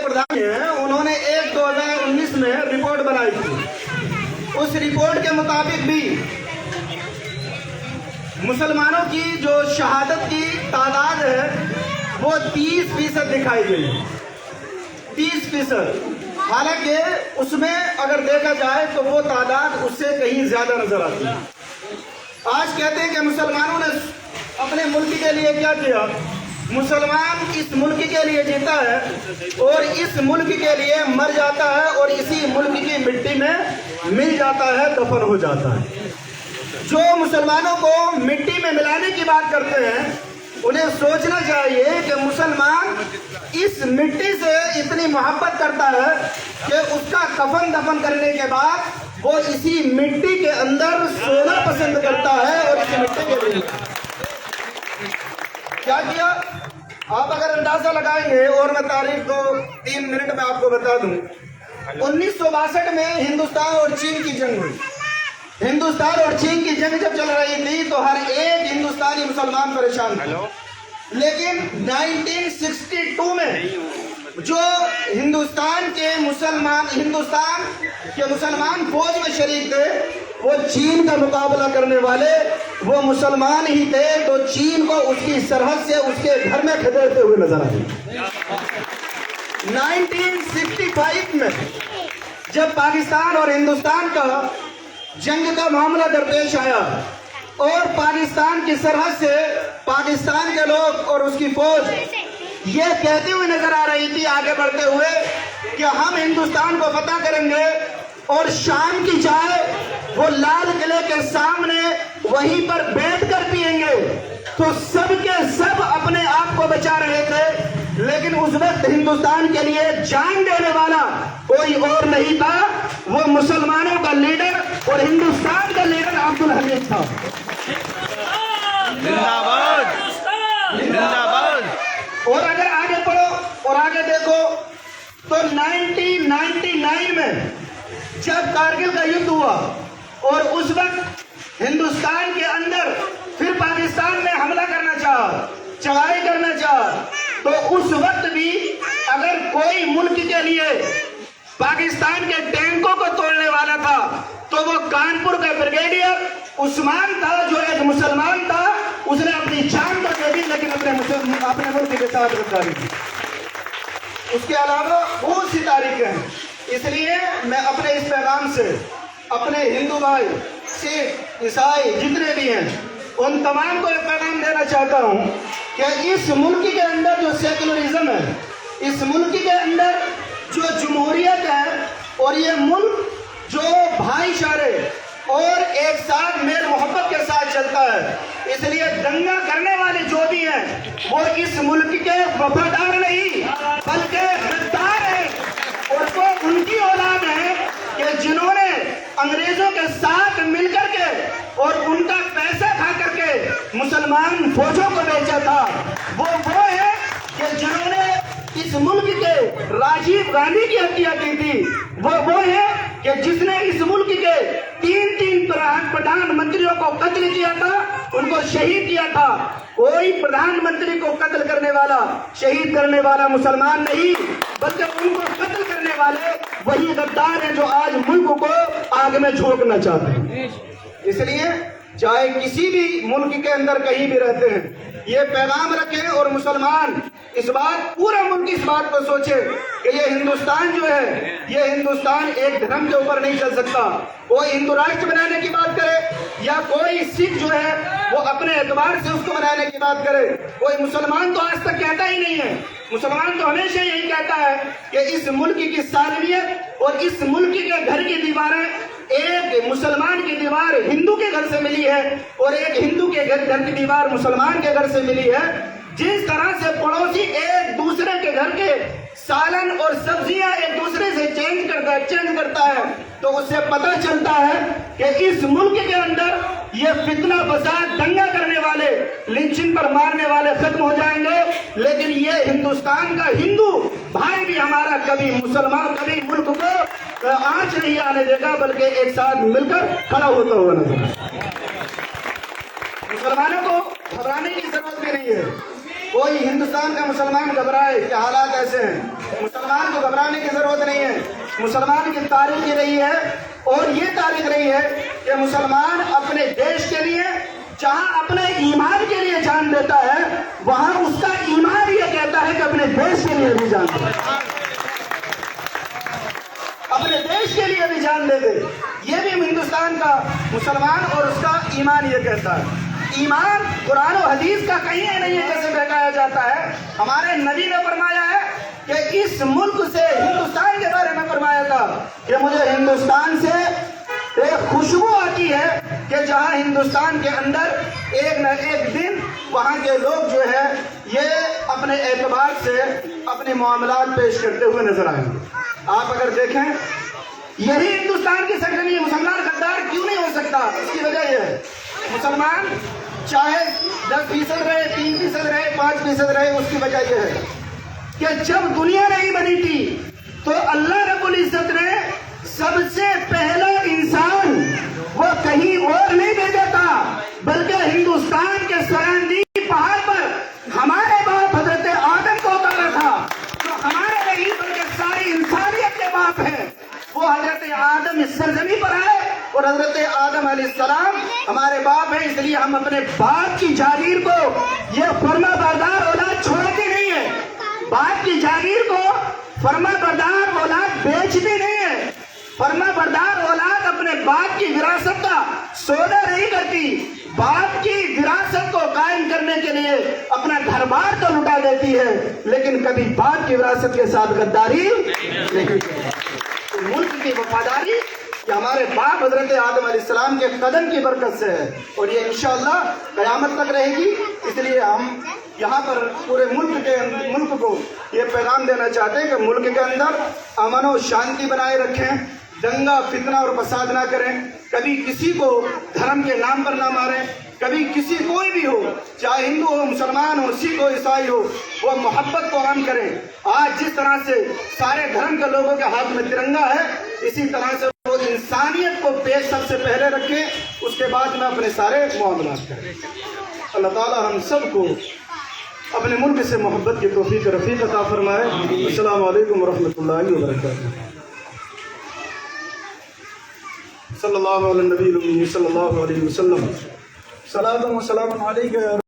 प्रधान हैं, उन्होंने 2019 में रिपोर्ट बनाई थी। उस रिपोर्ट के मुताबिक भी मुसलमानों की जो शहादत की तादाद है वो 30% दिखाई गई, 30%। हालांकि उसमें अगर देखा जाए तो वो तादाद उससे कहीं ज्यादा नजर आती है। आज कहते हैं कि मुसलमानों ने अपने मुल्क के लिए क्या किया। मुसलमान इस मुल्क के लिए जीता है और इस मुल्क के लिए मर जाता है और इसी मुल्क की मिट्टी में मिल जाता है, दफन हो जाता है। जो मुसलमानों को मिट्टी में मिलाने की बात करते हैं उन्हें सोचना चाहिए कि मुसलमान इस मिट्टी से इतनी मोहब्बत करता है कि उसका कफन दफन करने के बाद वो इसी मिट्टी के अंदर सोना पसंद करता है। और इस मिट्टी के लिए क्या किया आप अगर अंदाजा लगाएंगे, और मैं तारीख को 3 मिनट में आपको बता दूं। 1962 में हिंदुस्तान और चीन की जंग हुई। हिंदुस्तान और चीन की जंग जब चल रही थी तो हर एक हिंदुस्तानी मुसलमान परेशान था। लेकिन 1962 में जो हिंदुस्तान के मुसलमान फौज में शरीक थे वो चीन का मुकाबला करने वाले वो मुसलमान ही थे। तो चीन को उसकी सरहद से उसके घर में खदेड़ते हुए नजर आए। 1965 में जब पाकिस्तान और हिंदुस्तान का जंग का मामला दरपेश आया और पाकिस्तान की सरहद से पाकिस्तान के लोग और उसकी फौज ये कहते हुए नजर आ रही थी आगे बढ़ते हुए कि हम हिंदुस्तान को फतह करेंगे और शाम की चाय वो लाल किले के सामने वहीं पर बैठकर पिएंगे। तो सब के सब अपने आप को बचा रहे थे, लेकिन उस वक्त हिंदुस्तान के लिए जान देने वाला कोई और नहीं था, वो मुसलमानों का लीडर और हिंदुस्तान का लीडर अब्दुल हमीद था। जिंदाबाद जिंदाबाद। और अगर आगे पढ़ो और आगे देखो तो 1999 में जब कारगिल का युद्ध हुआ और उस वक्त हिंदुस्तान के अंदर फिर पाकिस्तान ने हमला करना चाहा, चढ़ाई करना चाहा, तो उस वक्त भी अगर कोई मुल्क के लिए पाकिस्तान के टैंकों को तोड़ने वाला था तो वो कानपुर का ब्रिगेडियर उस्मान था, जो एक मुसलमान था। उसने अपनी जान तो दे दी लेकिन अपने मुल्क के साथ गद्दारी की। उसके अलावा बहुत सी तारीखें हैं। इसलिए मैं अपने इस पैगाम से अपने हिंदू भाई, सिख, ईसाई जितने भी हैं उन तमाम को एक पैगाम देना चाहता हूँ कि इस मुल्क के अंदर जो सेकुलरिज्म है, इस मुल्क के अंदर जो जमहूरियत है और ये मुल्क जो भाईचारे और एक साथ मेल मोहब्बत के साथ चलता है, इसलिए दंगा करने वाले जो भी हैं वो इस मुल्क के वफादार नहीं बल्कि गद्दार हैं। और वो उनकी औलाद है कि जिन्होंने अंग्रेजों के साथ मिलकर के और उनका पैसा खा करके मुसलमान फौजों को बेचा था। वो है कि जिन्होंने इस मुल्क के राजीव गांधी की हत्या की थी। वो है कि जिसने इस मुल्क के 3 प्रधानमंत्रियों को कत्ल किया था, उनको शहीद किया था। कोई प्रधानमंत्री को कत्ल करने वाला, शहीद करने वाला मुसलमान नहीं, बल्कि उनको कत्ल करने वाले वही गद्दार हैं जो आज मुल्क को आग में झोंकना चाहते हैं। इसलिए चाहे किसी भी मुल्क के अंदर कहीं भी रहते हैं, ये पैगाम रखें और मुसलमान इस बात, पूरा मुल्क इस बात को सोचे कि ये हिंदुस्तान जो है, ये हिंदुस्तान एक धर्म के ऊपर नहीं चल सकता। कोई हिंदू राष्ट्र बनाने की बात करे या कोई सिख जो है वो अपने एतबार से उसको बनाने की बात करे, कोई मुसलमान तो आज तक कहता ही नहीं है। मुसलमान तो हमेशा यही कहता है कि इस मुल्क की सालमियत और इस मुल्क के घर की दीवारें, एक मुसलमान की दीवार हिंदू के घर से मिली है और एक हिंदू के घर की दीवार मुसलमान के घर से मिली है। जिस तरह से पड़ोसी एक दूसरे के घर के सालन और सब्जियां एक दूसरे से चेंज करता है, तो उससे पता चलता है कि इस मुल्क के अंदर ये फितना फसाद, दंगा करने वाले, लिंचिंग पर मारने वाले खत्म हो जाएंगे। लेकिन ये हिंदुस्तान का हिंदू भाई भी हमारा कभी मुसलमान, कभी मुल्क को आंच नहीं आने देगा, बल्कि एक साथ मिलकर खड़ा होता हुआ नजर। मुसलमानों को घबराने की जरूरत भी नहीं है। کوئی ہندوستان کا مسلمان گھبرائے کہ حالات ایسے ہیں، مسلمان کو گھبرانے کی ضرورت نہیں ہے۔ مسلمان کی تاریخ یہ رہی ہے اور یہ تاریخ رہی ہے کہ مسلمان اپنے دیش کے لیے جہاں اپنے ایمان کے لیے جان دیتا ہے، وہاں اس کا ایمان یہ کہتا ہے کہ اپنے دیش کے لیے بھی جان دے، اپنے دیش کے لیے بھی جان دے دے۔ یہ بھی ہندوستان کا مسلمان اور اس کا ایمان یہ کہتا ہے۔ ایمان قرآن و حدیث کا کہیں نہیں ہے جیسے بہکایا جاتا ہے۔ ہمارے نبی نے فرمایا ہے کہ اس ملک سے، ہندوستان کے بارے میں فرمایا تھا کہ مجھے ہندوستان سے ایک خوشبو آتی ہے کہ جہاں ہندوستان کے اندر ایک نہ ایک دن وہاں کے لوگ جو ہے یہ اپنے اعتبار سے اپنے معاملات پیش کرتے ہوئے نظر آئیں گے۔ آپ اگر دیکھیں یہی ہندوستان کی سرزمین ہے، مسلمان غدار کیوں نہیں ہو سکتا؟ اس کی وجہ یہ ہے مسلمان چاہے 10% رہے، 3% رہے، 5% رہے، اس کی وجہ یہ ہے کہ جب دنیا نہیں بنی تھی تو اللہ رب العزت نے سب سے پہلا انسان وہ کہیں اور نہیں بھیجا تھا بلکہ ہندوستان کے سرحدی پہاڑ پر ہمارے باپ حضرت آدم کو اتارا تھا، جو ہمارے نہیں بلکہ ساری انسانیت کے باپ ہیں۔ وہ حضرت آدم اس سرزمین پر آئے اور حضرت آدم علیہ السلام ہمارے باپ ہیں، اس لیے ہم اپنے باپ کی جاگیر کو یہ فرما بردار اولاد چھوڑتی نہیں ہے، باپ کی جاگیر کو فرما بردار اولاد بیچتی نہیں ہے، فرما بردار اولاد اپنے باپ کی وراثت کا سودا نہیں کرتی، باپ کی وراثت کو قائم کرنے کے لیے اپنا گھر بار تو لٹا دیتی ہے لیکن کبھی باپ کی وراثت کے ساتھ غداری نہیں کرتی۔ ملک کی وفاداری یہ ہمارے باپ حضرت آدم علیہ السلام کے قدم کی برکت سے ہے اور یہ انشاءاللہ قیامت تک رہے گی۔ اس لیے ہم یہاں پر پورے ملک کو یہ پیغام دینا چاہتے ہیں کہ ملک کے اندر امن و شانتی بنائے رکھیں، دنگا فتنہ اور فساد نہ کریں، کبھی کسی کو دھرم کے نام پر نہ ماریں، کبھی کسی کوئی بھی ہو، چاہے ہندو ہو، مسلمان ہو، سکھ ہو، عیسائی ہو، وہ محبت کو عام کریں۔ آج جس طرح سے سارے دھرم کے لوگوں کے ہاتھ میں ترنگا ہے، اسی طرح سے وہ انسانیت کو پیش سب سے پہلے رکھیں، اس کے بعد میں اپنے سارے معاملات کریں۔ اللہ تعالی ہم سب کو اپنے ملک سے محبت کی توفیق رفیق عطا فرمائے۔ السلام علیکم ورحمۃ اللہ وبرکاتہ۔ صلی اللہ علیہ نبی صلی اللہ علیہ وسلم۔ صلاۃ و سلام علیک۔